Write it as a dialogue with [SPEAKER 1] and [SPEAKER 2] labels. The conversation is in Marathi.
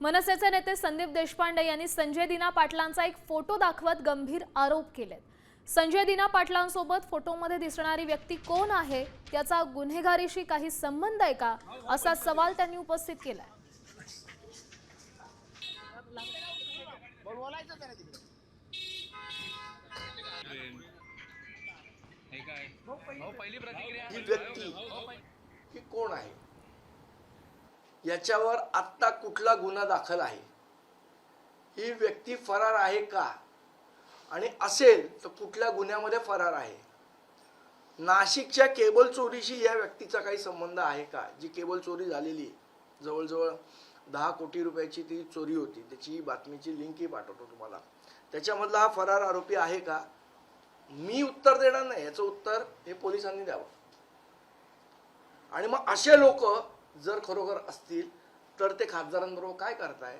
[SPEAKER 1] मनसेचे नेते संदीप देशपांडे यांनी संजय दिना पाटलांचा एक फोटो दाखवत गंभीर आरोप केलेत। संजय दिना पाटलांसोबत फोटोमध्ये दिसणारी व्यक्ती कोण आहे, त्याचा गुन्हेगारीशी काही संबंध आहे का, असा सवाल त्यांनी उपस्थित केलाय।
[SPEAKER 2] ही व्यक्ती ही कोण आहे, याच्यावर आत्ता कुठला गुन्हा दाखल आहे, ही व्यक्ती फरार आहे का, आणि असेल तर कुठल्या गुन्ह्यामध्ये फरार आहे, नाशिकच्या केबल चोरीशी या व्यक्तीचा काही संबंध आहे का, जी केबल चोरी झालेली जवळजवळ 10 कोटी रुपयाची ती चोरी होती, त्याची बातमीची लिंकही पाठवतो तुम्हाला, त्याच्यामधला हा फरार आरोपी आहे का। मी उत्तर देणार नाही, याचं उत्तर हे पोलिसांनी द्यावं। आणि मग असे लोक जर खरोखर असतील तर ते खासदारांबरोबर काय करताय।